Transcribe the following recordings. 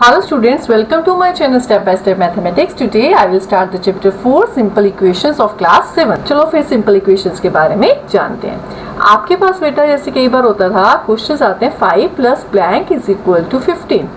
Hello students, welcome to my channel Step by Step Mathematics. Today I will start the chapter 4 Simple Equations of class 7. चलो फिर simple equations के बारे में जानते हैं। आपके पास बेटा जैसे कई बार होता था क्वेश्चंस आते हैं 5 plus blank is equal to 15।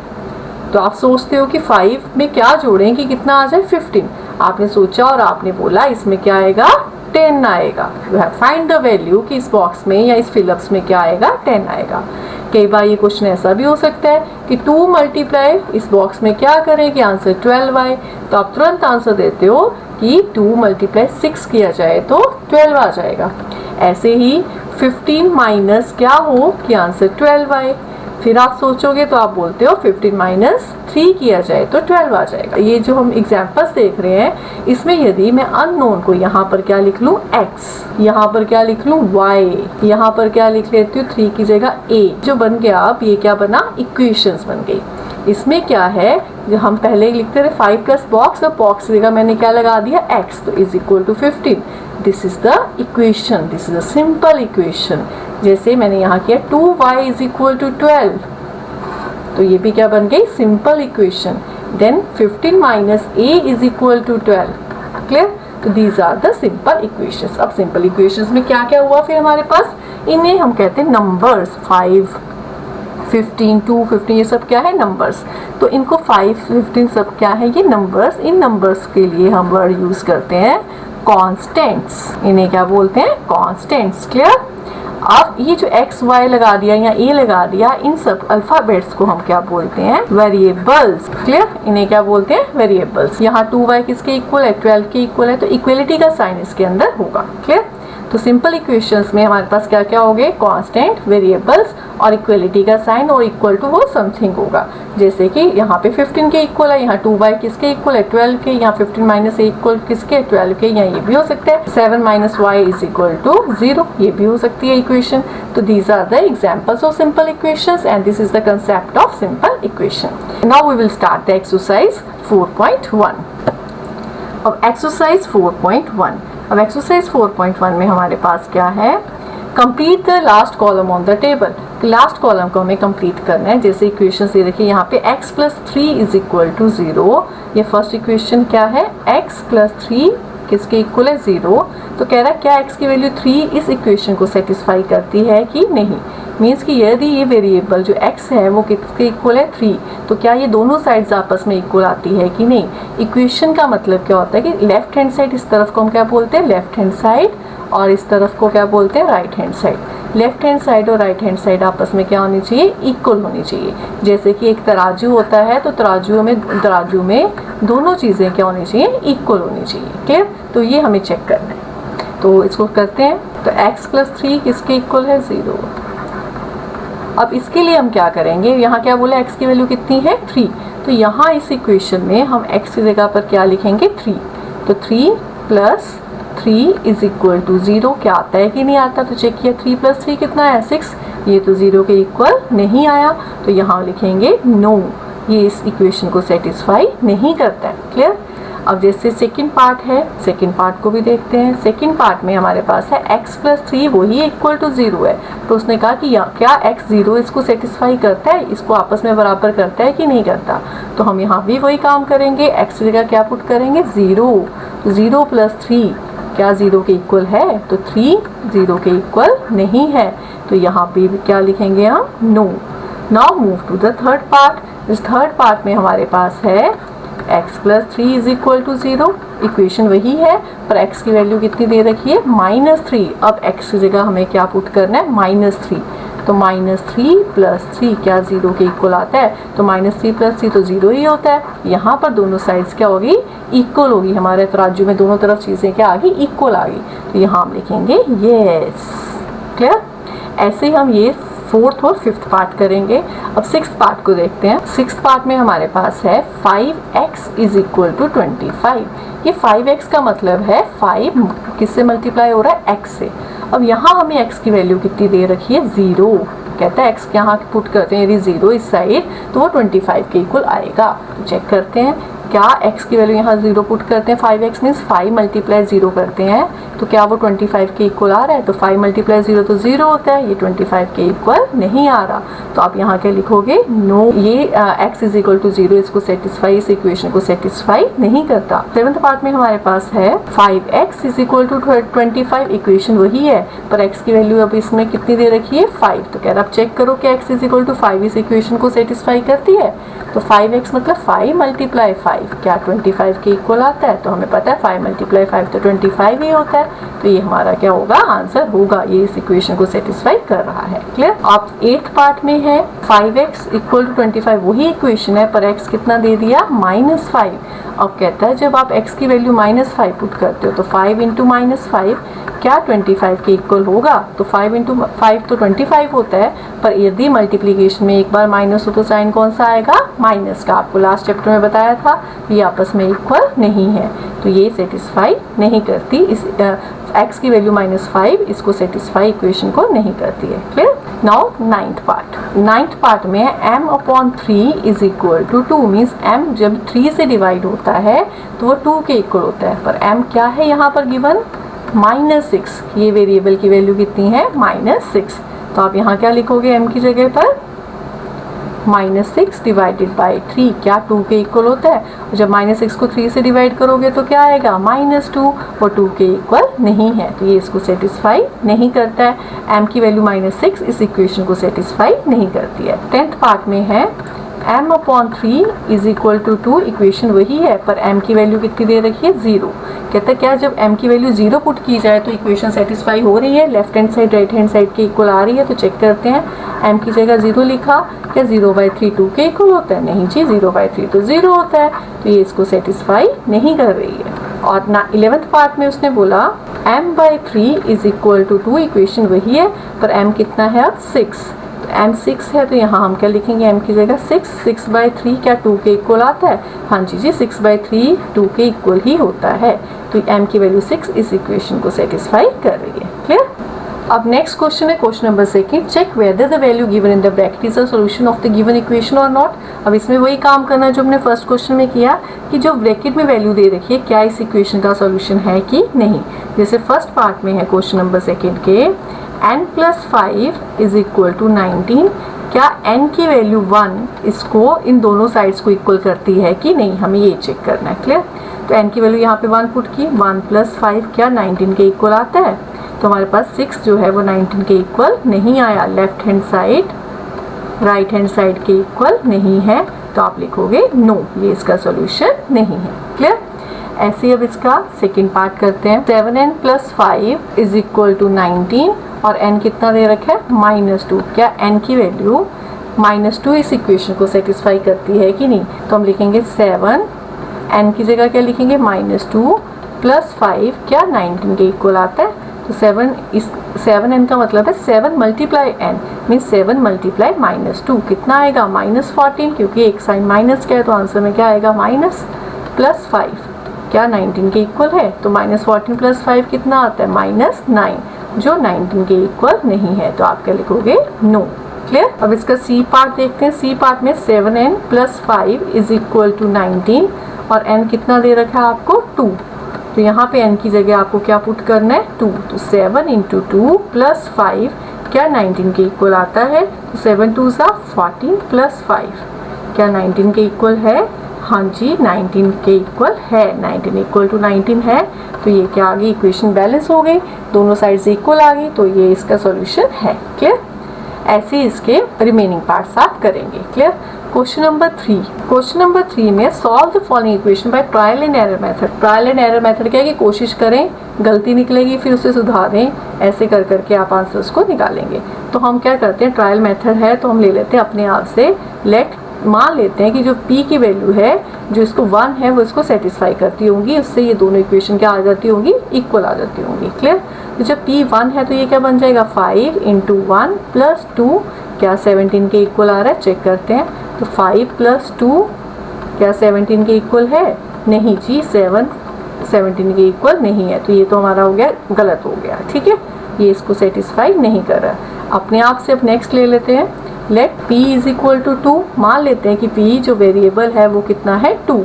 तो आप सोचते हो कि 5 में क्या जोड़ें कि कितना आ जाए 15। आपने सोचा और आपने बोला इसमें क्या आएगा 10 आएगा। You have find the value कि इस बॉक्स में या इस फिलअप्स में क्या आएगा 10 आएगा। कई बार ये क्वेश्चन ऐसा भी हो सकता है कि 2 मल्टीप्लाई इस बॉक्स में क्या करें कि आंसर 12 आए, तो आप तुरंत आंसर देते हो कि 2 मल्टीप्लाई 6 किया जाए तो 12 आ जाएगा। ऐसे ही 15 माइनस क्या हो कि आंसर 12 आए। फिर आप सोचोगे तो आप बोलते हो 15 माइनस 3 किया जाए तो 12 आ जाएगा। ये जो हम एग्जाम्पल्स देख रहे हैं इसमें यदि मैं अननोन को यहाँ पर क्या लिख लूँ x, यहाँ पर क्या लिख लूँ y, यहाँ पर क्या लिख लेती हूँ 3 की जगह a, जो बन गया अब ये क्या बना इक्वेशंस बन गई। इसमें क्या है जो हम पहले लिखते थे 5 प्लस बॉक्स, और बॉक्स की जगह मैंने क्या लगा दिया x, तो is equal to 15। This is the equation, this is a simple equation. जैसे मैंने यहाँ किया 2y इज इक्वल टू 12, तो ये भी क्या बन गई simple equation. Then 15 minus a is equal to 12। Clear? तो these are the simple equations. अब सिंपल इक्वेशंस में क्या क्या हुआ फिर हमारे पास, इन्हें हम कहते हैं नंबर्स। 5, 15, 2, 15 ये सब क्या है नंबर्स। तो इनको 5, 15 सब क्या है ये नंबर्स। इन नंबर्स के लिए हम वर्ड यूज करते हैं कॉन्स्टेंट्स। इन्हें क्या बोलते हैं कॉन्स्टेंट्स। क्लियर? अब ये जो x y लगा दिया या a लगा दिया, इन सब अल्फाबेट्स को हम क्या बोलते हैं वेरिएबल्स। क्लियर? इन्हें क्या बोलते हैं वेरिएबल्स। यहाँ 2y किसके इक्वल है 12 के इक्वल है, तो इक्वलिटी का साइन इसके अंदर होगा। क्लियर? तो सिंपल इक्वेशंस में हमारे पास क्या क्या हो गए कांस्टेंट, वेरिएबल्स और इक्वलिटी का साइन, और इक्वल टू वो समथिंग होगा। जैसे कि यहाँ पे 15 के इक्वल है, यहाँ 2y किसके इक्वल है 12 के, यहाँ 15 माइनस a इक्वल किसके 12 के, यहाँ ये भी हो सकता है 7 minus y is equal to 0, ये भी हो सकती है इक्वेशन। तो these are the examples of simple equations and this is the concept of simple equation. Now we will start the exercise 4.1। अब एक्सरसाइज 4.1, अब एक्सरसाइज 4.1 में हमारे पास क्या है, complete the last column on the table. Last column को हमें complete करना है। जैसे इक्वेशन से देखिए यहाँ पे x plus 3 is equal to 0, ये फर्स्ट इक्वेशन क्या है x प्लस 3 किसके इक्वल है 0। तो कह रहा है क्या x की वैल्यू 3 इस इक्वेशन को सेटिस्फाई करती है कि नहीं। मीन्स कि यदि ये वेरिएबल जो x है वो किसके इक्वल है 3, तो क्या ये दोनों साइड्स आपस में इक्वल आती है कि नहीं। इक्वेशन का मतलब क्या होता है कि लेफ्ट हैंड साइड इस तरफ को हम क्या बोलते हैं लेफ्ट हैंड साइड, और इस तरफ को क्या बोलते हैं right hand side. Left hand side और राइट हैंड साइड आपस में क्या होनी चाहिए इक्वल होनी चाहिए। जैसे कि एक तराजू होता है तो तराजू में दोनों चीज़ें क्या होनी चाहिए इक्वल होनी चाहिए। क्लियर? तो ये हमें चेक करना है, तो इसको करते हैं। तो x प्लस 3 किसके इक्वल है 0। अब इसके लिए हम क्या करेंगे, यहाँ क्या बोला x की वैल्यू कितनी है 3, तो यहाँ इस इक्वेशन में हम x की जगह पर क्या लिखेंगे 3। तो 3 प्लस 3 इज इक्वल टू 0 क्या आता है कि नहीं आता, तो चेक किया 3 प्लस 3 कितना है 6, ये तो 0 के इक्वल नहीं आया, तो यहाँ लिखेंगे नो, ये इस इक्वेशन को सेटिस्फाई नहीं करता है। क्लियर? अब जैसे सेकंड पार्ट है, सेकंड पार्ट को भी देखते हैं। सेकंड पार्ट में हमारे पास है x प्लस 3 वही इक्वल टू 0 है, तो उसने कहा कि क्या x 0 इसको सेटिस्फाई करता है, इसको आपस में बराबर करता है कि नहीं करता। तो हम यहाँ भी वही काम करेंगे, x की जगह क्या पुट करेंगे 0। तो 0 प्लस 3 क्या 0 के इक्वल है, तो 3 0 के इक्वल नहीं है, तो यहाँ पे भी क्या लिखेंगे हम no. Now move to the third part. इस थर्ड पार्ट में हमारे पास है x plus 3 is equal to 0, equation वही है पर x की वैल्यू कितनी दे रखी है -3। अब x की जगह हमें क्या पुट करना है -3, तो -3 प्लस 3 क्या 0 के इक्वल आता है, तो -3 प्लस 3 तो 0 ही होता है। यहाँ पर दोनों साइड्स क्या होगी इक्वल होगी, हमारे तराजू में दोनों तरफ चीज़ें क्या आ गई इक्वल आ गई, तो यहाँ हम लिखेंगे यस। क्लियर? ऐसे ही हम ये फोर्थ और फिफ्थ पार्ट करेंगे। अब सिक्स्थ पार्ट को देखते हैं। सिक्स्थ पार्ट में हमारे पास है 5x इज इक्वल टू 25। ये 5x का मतलब है 5 किससे मल्टीप्लाई हो रहा है x से। अब यहाँ हमें x की वैल्यू कितनी दे रखी है 0, कहता है x यहाँ पुट करते हैं यदि 0 इस साइड तो वो 25 के इक्वल आएगा। तो चेक करते हैं क्या x की वैल्यू यहाँ 0 पुट करते हैं, 5x मीन्स 5 मल्टीप्लाई 0 करते हैं तो क्या वो 25 के इक्वल आ रहा है, तो 5 मल्टीप्लाई 0 तो 0 होता है, ये 25 के इक्वल नहीं आ रहा, तो आप यहाँ क्या लिखोगे, नो, ये x इज इक्वल टू 0 इसको सेटिस्फाई, इस इक्वेशन को सेटिस्फाई नहीं करता। 7th पार्ट में हमारे पास है 5x is equal to 25, equation वही है पर x की वैल्यू अब इसमें कितनी दे रखी है, 5, तो कह रहा आप चेक करो कि x इज इक्वल टू 5 इस इक्वेशन को सेटिस्फाई करती है, तो 5x मतलब 5 मल्टीप्लाई 5 क्या 25 के इक्वल आता है, तो हमें पता है 5 मल्टीप्लाई 5 तो 25 ही होता है, तो ये हमारा क्या होगा, आंसर होगा, ये इस इक्वेशन को सेटिस्फाई कर रहा है। क्लियर। अब 8th पार्ट में है 5x इक्वल टू 25, वही इक्वेशन है पर x कितना दे दिया, -5। अब कहता है जब आप x की वैल्यू -5 पुट करते हो तो 5 इंटू -5 क्या 25 के इक्वल होगा, तो 5 इंटू 5 तो 25 होता है, पर यदि मल्टीप्लिकेशन में एक बार माइनस हो तो साइन कौन सा आएगा, माइनस का, आपको लास्ट चैप्टर में बताया था, ये आपस में इक्वल नहीं है, तो ये सेटिस्फाई नहीं करती, इस x की वैल्यू -5 इसको सेटिस्फाई इक्वेशन को नहीं करती है। क्लियर। नाउ 9th पार्ट में है m/3 is equal to 2, means m जब 3 से डिवाइड होता है तो वो 2 के इक्वल होता है, पर m क्या है यहाँ पर गिवन, -6, ये वेरिएबल की वैल्यू कितनी है, -6, तो आप यहाँ क्या लिखोगे m की जगह पर, -6 डिवाइडेड बाई 3 क्या 2 के इक्वल होता है, और जब -6 को 3 से डिवाइड करोगे तो क्या आएगा, -2, और 2 के इक्वल नहीं है, तो ये इसको सेटिस्फाई नहीं करता है, m की वैल्यू -6 इस इक्वेशन को सेटिस्फाई नहीं करती है। 10th पार्ट में है m/3 is equal to 2, equation वही है पर m की वैल्यू कितनी दे रखी है, 0। कहता है क्या जब m की वैल्यू 0 पुट की जाए तो इक्वेशन सेटिस्फाई हो रही है, left hand side right hand side के इक्वल आ रही है, तो चेक करते हैं, m की जगह 0 लिखा, क्या 0/3 2 के इक्वल होता है, नहीं जी, 0/3 तो 0 होता है, तो ये इसको सेटिस्फाई नहीं कर रही है। और ना 11th पार्ट में उसने बोला m/3 is equal to 2, equation वही है पर m कितना है अब 6, m 6 है तो यहाँ हम क्या लिखेंगे, m की जगह 6/3 क्या 2 के इक्वल आता है, हाँ जी 6/3 2 के इक्वल ही होता है, तो m की वैल्यू 6 इस इक्वेशन को सेटिस्फाई कर रही है। क्लियर। अब नेक्स्ट क्वेश्चन है question number 2, check whether the value given in the bracket is a solution of the given equation और नॉट। अब इसमें वही काम करना है जो हमने फर्स्ट क्वेश्चन में किया कि जो ब्रैकेट में वैल्यू दे रखी है क्या इस इक्वेशन का सॉल्यूशन है कि नहीं। जैसे फर्स्ट पार्ट में है क्वेश्चन नंबर 2 के n+5 इज इक्वल टू 19, क्या n की वैल्यू 1 इसको इन दोनों साइड्स को इक्वल करती है कि नहीं, हमें ये चेक करना है। क्लियर। तो n की वैल्यू यहाँ पे 1 पुट की, 1+5 क्या 19 के इक्वल आता है, तो हमारे पास 6 जो है वो 19 के इक्वल नहीं आया, left hand side right hand side के इक्वल नहीं है, तो आप लिखोगे नो, ये इसका सॉल्यूशन नहीं है। क्लियर। ऐसे ही अब इसका सेकंड पार्ट करते हैं, 7n+5 इज इक्वल टू 19 और n कितना दे रखा है, -2, क्या n की वैल्यू -2 इस इक्वेशन को सेटिस्फाई करती है कि नहीं, तो हम लिखेंगे 7, n की जगह क्या लिखेंगे, -2 + 5 क्या 19 के इक्वल आता है, तो 7n का मतलब है 7 मल्टीप्लाई n मीन 7 मल्टीप्लाई -2 कितना आएगा, -14, क्योंकि एक साइन माइनस का है तो आंसर में क्या आएगा, माइनस +5 क्या 19 के इक्वल है, तो -14 + 5 कितना आता है, -9, जो 19 के इक्वल नहीं है, तो आप क्या लिखोगे, नो। क्लियर। अब इसका सी पार्ट देखते हैं, सी पार्ट में 7n+5 इज इक्वल टू 19 और n कितना दे रखा है आपको, 2, तो यहाँ पे n की जगह आपको क्या पुट करना है, 2, तो 7 × 2 + 5 क्या 19 के इक्वल आता है, तो 7 2 = 14 + 5 क्या 19 के इक्वल है, हाँ जी 19 के इक्वल है, 19 इक्वल टू 19 है, तो ये क्या आ गई, इक्वेशन बैलेंस हो गई, दोनों साइड से इक्वल आ गई, तो ये इसका सॉल्यूशन है। क्लियर। ऐसे इसके रिमेनिंग पार्ट्स आप करेंगे। क्लियर। क्वेश्चन नंबर 3 में solve the following equation by trial and error method. Trial and error method क्या है कि कोशिश करें, गलती निकलेगी फिर उसे सुधारें, ऐसे कर करके आप आंसर्स को निकालेंगे। तो हम क्या करते हैं, ट्रायल मेथड है तो हम ले लेते हैं अपने आप से, मान लेते हैं कि जो p की वैल्यू है जो इसको 1 है वो इसको सेटिस्फाई करती होंगी, उससे ये दोनों इक्वेशन क्या आ जाती होंगी, इक्वल आ जाती होंगी। क्लियर। तो जब p 1 है तो ये क्या बन जाएगा, 5 × 1 + 2 क्या 17 के इक्वल आ रहा है, चेक करते हैं, तो 5 + 2 क्या 17 के इक्वल है, नहीं जी 7 17 के इक्वल नहीं है, तो ये तो हमारा हो गया, गलत हो गया। ठीक है, ये इसको सेटिस्फाई नहीं कर रहा। अपने आप से अब नेक्स्ट ले लेते हैं, लेट p = 2, मान लेते हैं कि p जो वेरिएबल है वो कितना है, 2,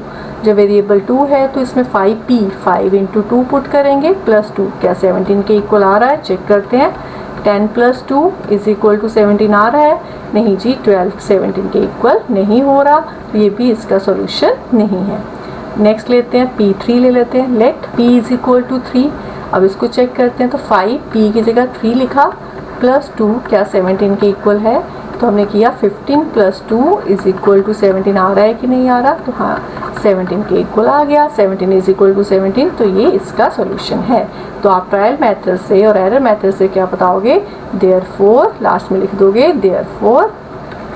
जब वेरिएबल 2 है तो इसमें 5p 5 इंटू 2 पुट करेंगे प्लस 2, क्या 17 के इक्वल आ रहा है? चेक करते हैं। 10 प्लस 2 इज इक्वल टू 17 आ रहा है? नहीं जी, 12 17 के इक्वल नहीं हो रहा, तो ये भी इसका सोल्यूशन नहीं है। नेक्स्ट लेते हैं p3 ले लेते हैं। Let p is equal to 3। अब इसको चेक करते हैं, तो 5 p की जगह 3 लिखा प्लस 2, क्या 17 के इक्वल है? तो हमने किया 15 प्लस 2 इज इक्वल टू 17 आ रहा है कि नहीं आ रहा? तो हाँ, 17 के इक्वल आ गया। 17 इज इक्वल टू 17, तो ये इसका सोल्यूशन है। तो आप ट्रायल मेथड से और एरर मेथड से क्या बताओगे? देयरफॉर लास्ट में लिख दोगे, therefore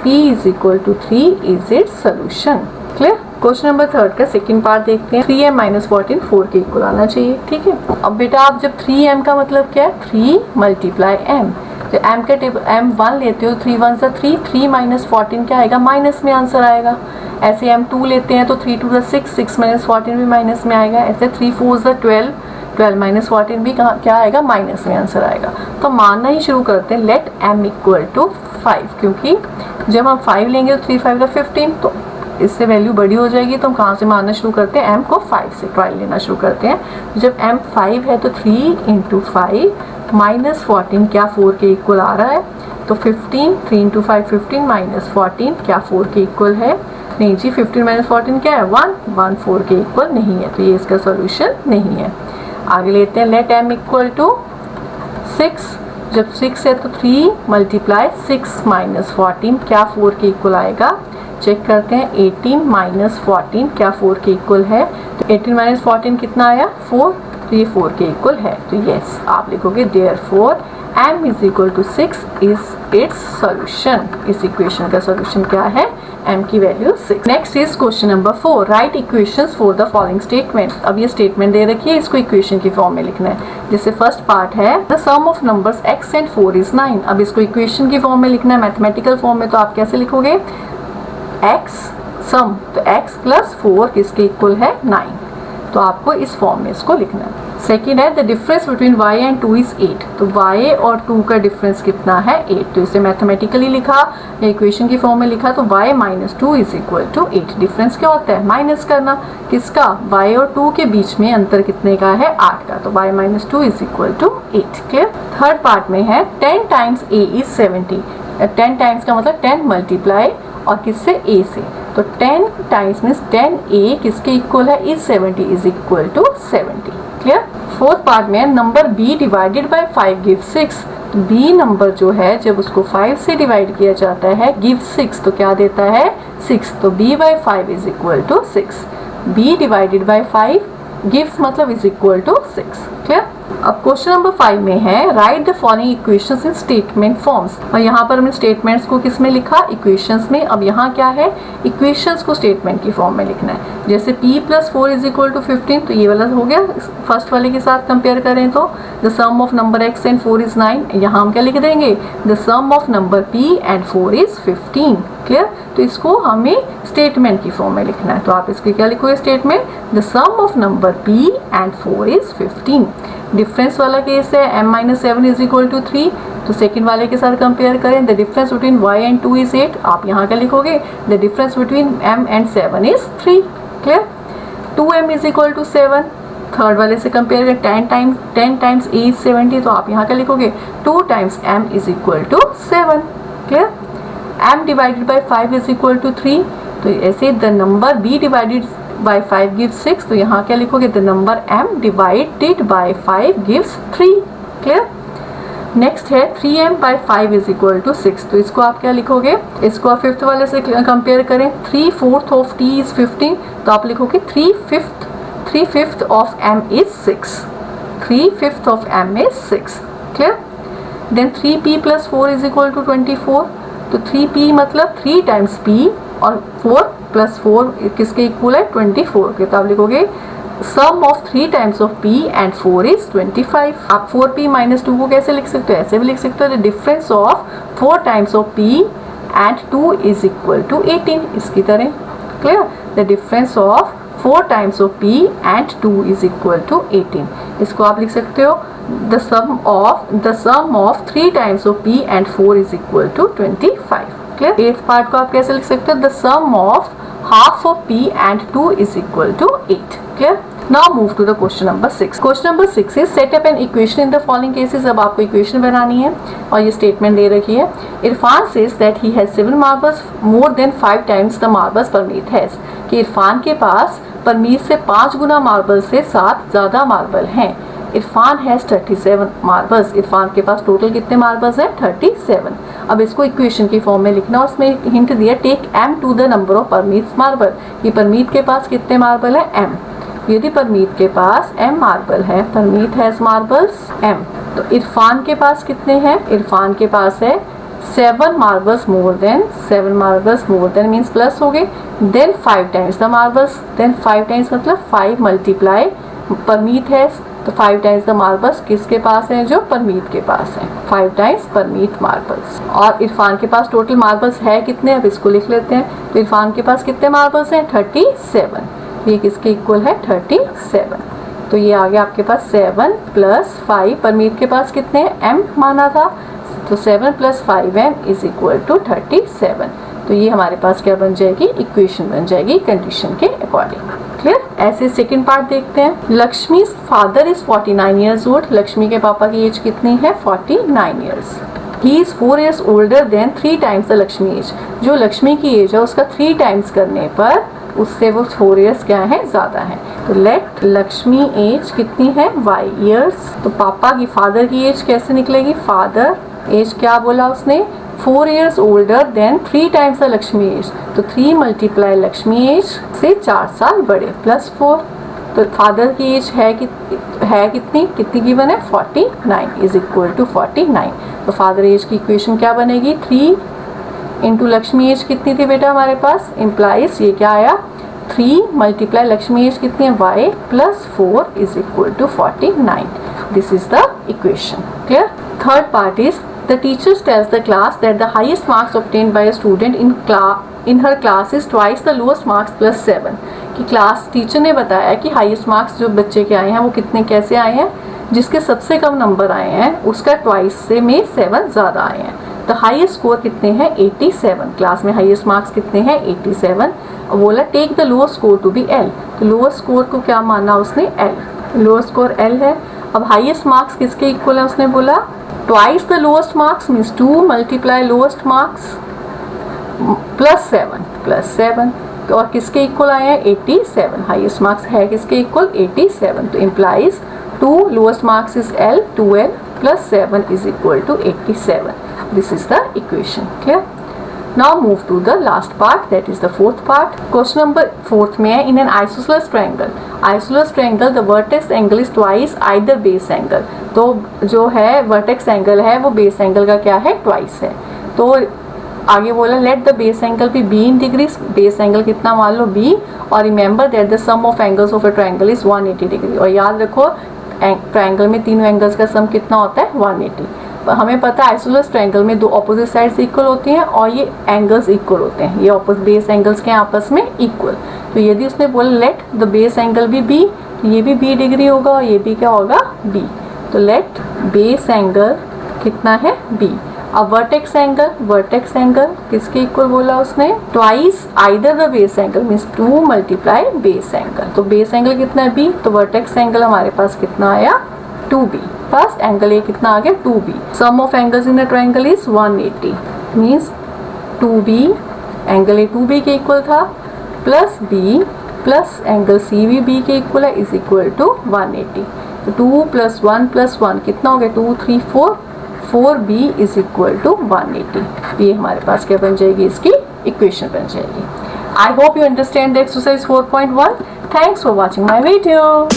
p is equal to 3 is its solution. Clear? Question number 3 का सेकंड पार्ट देखते हैं। 3m माइनस 14 4 के इक्वल आना चाहिए, ठीक है। अब बेटा आप जब 3m का मतलब क्या है? 3 मल्टीप्लाई m। तो m के टेबल m 1 लेते हो, 3 1 सा 3, 3 माइनस 14 क्या आएगा? माइनस में आंसर आएगा। ऐसे m 2 लेते हैं तो 3 2 सा 6, 6 माइनस 14 भी माइनस में आएगा। ऐसे 3 4 सा 12, 12 माइनस 14 भी क्या आएगा? माइनस में आंसर आएगा। तो मानना ही शुरू करते हैं, लेट m इक्वल टू 5, क्योंकि जब हम 5 लेंगे तो 3 5 का 15, तो इससे वैल्यू बड़ी हो जाएगी। तो हम कहाँ से मानना शुरू करते हैं? m को 5 से ट्रायल लेना शुरू करते हैं। जब m 5 है तो 3 इंटू 5 माइनस 14 क्या 4 के इक्वल आ रहा है? तो 15, 3 इंटू 5 15 माइनस 14 क्या 4 के इक्वल है? नहीं जी, 15 माइनस 14 क्या है? 1, 1 4 के इक्वल नहीं है, तो ये इसका सोल्यूशन नहीं है। आगे लेते हैं, लेट m इक्वल टू 6। जब 6 है तो 3 मल्टीप्लाई 6 माइनस 14 क्या 4 के इक्वल आएगा? चेक करते हैं। 18 माइनस 14 क्या 4 के इक्वल है? तो 18 माइनस 14 कितना आया? 4, तो ये 4 के इक्वल है। तो यस, आप लिखोगे therefore m is equal to 6 is its solution. इस इक्वेशन का सॉल्यूशन क्या है? m की value 6। Next is question number 4, write equations for the following statement. अब ये स्टेटमेंट दे रखी है, इसको इक्वेशन की फॉर्म में लिखना है। जैसे फर्स्ट पार्ट है, the sum of numbers x and 4 is 9। अब इसको इक्वेशन की फॉर्म में लिखना है, मैथमेटिकल फॉर्म में। तो आप कैसे लिखोगे? x सम, तो x प्लस 4 किसके इक्वल है? 9। तो आपको इस फॉर्म में इसको लिखना है। सेकेंड है, the difference between y and 2 is 8। तो y और 2 का डिफरेंस कितना है? 8। तो इसे मैथमेटिकली लिखा या इक्वेशन की फॉर्म में लिखा तो y minus 2 is equal to 8। Difference क्या होता है? माइनस करना। किसका? y और 2 के बीच में अंतर कितने का है? 8 का। तो y minus 2 is equal to 8। Clear? Third part में है, 10 टाइम्स a इज 70। 10 टाइम्स का मतलब 10 मल्टीप्लाई और किससे? a से। तो 10 टाइम्स मीन्स 10a किसके इक्वल है? Is 70 is equal to 70। Clear? Fourth part में number b divided by 5 give 6। तो b नंबर जो है जब उसको 5 से डिवाइड किया जाता है गिव 6, तो क्या देता है? 6। तो b by 5 is equal to 6। b divided by 5 gives मतलब इज इक्वल टू 6। क्लियर? अब क्वेश्चन नंबर 5 में है, write the following equations in statement forms. और यहाँ पर हमने स्टेटमेंट्स को किस में लिखा? इक्वेशंस में। अब यहाँ क्या है? इक्वेशंस को स्टेटमेंट की फॉर्म में लिखना है। जैसे p plus 4 is equal to 15, तो ये वाला हो गया। फर्स्ट वाले के साथ कंपेयर करें तो the sum of number x and 4 is 9। यहाँ हम क्या लिख देंगे? The sum of number p and 4 is 15। Clear? तो इसको हमें स्टेटमेंट की फॉर्म में लिखना है। तो आप इसके क्या लिखोगे? Statement, the sum of number p and 4 is 15। Difference वाला केस है, m minus 7 is equal to 3। तो सेकेंड वाले के साथ कंपेयर करें, the difference between y and 2 is 8। आप यहाँ क्या लिखोगे? The difference between m and 7 is 3। Clear? 2m is equal to 7। Third वाले से कंपेयर करें, 10 टाइम्स a इज 70। तो आप यहाँ क्या लिखोगे? 2 times m is equal to 7। Clear? m divided by 5 is equal to 3। तो ऐसे the number b divided by 5 gives 6। तो यहाँ क्या लिखोगे? The number m divided by 5 gives 3। Clear? Next है 3m bye 5 is equal to 6। तो इसको आप क्या लिखोगे? इसको आप फिफ्थ वाले से कंपेयर करें, 3/4 ऑफ t इज 15। तो आप लिखोगे 3/5 of m is 6। 3/5 of m is 6। Clear? Then 3p plus 4 is equal to 24। तो 3p मतलब 3 टाइम्स p और 4 प्लस 4 किसके इक्वल है? 24 के। तो आप लिखोगे sum of 3 times of p and 4 is 25। आप 4p माइनस 2 को कैसे लिख सकते हो? ऐसे भी लिख सकते हो, the difference of 4 times of p and 2 is equal to 18। इसकी तरह। Clear? The difference of 4 times of p and 2 is equal to 18। इसको आप लिख सकते हो the sum of 3 times of p and 4 is equal to 25. Clear? 8th part को आप कैसे लिख सकते हो? the sum of half of p and 2 is equal to 8. Clear? Now move to the question number 6. Question number 6 is set up an equation in the following cases. अब आपको equation बनानी है और ये स्टेटमेंट दे रखी है. Irfan says that he has 7 marbles more than 5 times the marbles Parmeet has. कि इरफान के पास परमीत से 5 गुना मार्बल से 7 ज़्यादा मार्बल हैं. Irfan has 37 marbles. इरफान के पास टोटल कितने मार्बल्स हैं? 37. अब इसको इक्वेशन की फॉर्म में लिखना. उसमें हिंट दिया take m to the number of Parmeet marble. ये परमीत के पास कितने मार्बल है? m. यदि परमीत के पास m मार्बल है, परमीत हैज़ मार्बल्स m, तो इरफान के पास कितने हैं? इरफान के पास है 7 marbles more than. 7 marbles more than means plus हो गए. Then 5 times the marbles. Then 5 times मतलब 5 मल्टीप्लाई परमीत है, तो 5 टाइम्स द मार्बल्स किसके पास हैं? जो परमीत के पास हैं. 5 टाइम्स परमीत मार्बल्स. और इरफान के पास टोटल मार्बल्स है कितने? अब इसको लिख लेते हैं. तो इरफान के पास कितने मार्बल्स हैं? 37. ये किसके इक्वल है? 37. तो ये आ गया आपके पास 7 प्लस 5. परमीत के पास कितने हैं? m माना था, तो 7 plus 5m is equal to 37. तो ये हमारे पास क्या बन जाएगी? इक्वेशन बन जाएगी कंडीशन के अकॉर्डिंग. क्लियर? ऐसे सेकंड पार्ट देखते हैं. Lakshmi father is 49 years old. Lakshmi के पापा की एज कितनी है? 49 years. He is 4 years older than 3 times the Lakshmi age. जो लक्ष्मी की एज है उसका 3 टाइम्स करने पर उससे वो 4 ईयर्स क्या है? ज़्यादा है. तो लेट लक्ष्मी एज कितनी है? y years. तो पापा की फादर की एज कैसे निकलेगी? फादर एज क्या बोला उसने? 4 years older than 3 times the Lakshmi age. तो 3 मल्टीप्लाई लक्ष्मी एज से 4 साल बड़े प्लस 4. तो फादर की एज है कितनी गिवन है? 49 इज इक्वल टू 49. तो फादर एज की इक्वेशन क्या बनेगी? 3 इंटू लक्ष्मी एज कितनी थी बेटा हमारे पास? इम्प्लाइज ये क्या आया? 3 मल्टीप्लाई लक्ष्मी एज कितनी है? y plus 4 is equal to 49. This is the equation. Clear? Third part is the teacher tells the class that the highest marks obtained by a student in her class is twice the lowest marks plus 7. कि class teacher ने बताया कि highest marks जो बच्चे के आए हैं वो कितने कैसे आए हैं? जिसके सबसे कम नंबर आए हैं उसका ट्वाइस से में 7 ज़्यादा आए हैं. तो हाईएस्ट स्कोर कितने हैं? 87. क्लास में हाईएस्ट मार्क्स कितने हैं? 87. बोला take the lower score to be L. तो लोअर स्कोर को क्या माना उसने? L. लोअर स्कोर L है. अब हाईएस्ट मार्क्स किसके इक्वल है? उसने बोला twice the lowest marks means 2 multiply lowest marks plus 7. तो और किसके इक्वल आए हैं? 87. हाईएस्ट मार्क्स है किसके इक्वल? 87. तो implies 2 lowest marks is L, 2L plus 7 is equal to 87. This is the equation. Clear? Now move to the last part, that is the fourth part. Question number 4 में है in an isosceles triangle. Isosceles triangle the vertex angle is twice either base angle. तो जो है vertex angle है वो base angle का क्या है? twice है. तो आगे बोला let the base angle be b in degrees. base angle कितना मान लो b, और remember that the sum of angles of a triangle is 180 degree. और याद रखो ट्रायंगल में तीनों एंगल्स का सम कितना होता है? 180. हमें पता है आइसोसेलेस ट्रायंगल में 2 अपोजिट साइड्स इक्वल होती हैं और ये एंगल्स इक्वल होते हैं. ये ऑपोजिट बेस एंगल्स के आपस में इक्वल. तो यदि उसने बोला लेट द बेस एंगल भी b, तो ये भी b डिग्री होगा और ये भी क्या होगा? b. तो लेट बेस एंगल कितना है? b. अब वर्टेक्स एंगल किसके इक्वल बोला उसने? Twice either the base angle means 2 multiply base angle. तो बेस एंगल कितना है? b. तो वर्टेक्स एंगल हमारे पास कितना आया? 2b. फर्स्ट एंगल ए कितना आ गया? 2b. Sum of angles in a triangle is 180 means 2b. Angle A 2b के इक्वल था plus b plus angle C भी b के इक्वल है इज इक्वल टू 180. तो 2 प्लस 1 कितना हो गया? 2 3 4. 4b is equal to 180. ये हमारे पास क्या बन जाएगी? इसकी इक्वेशन बन जाएगी. I hope you understand the exercise 4.1. Thanks for watching my video.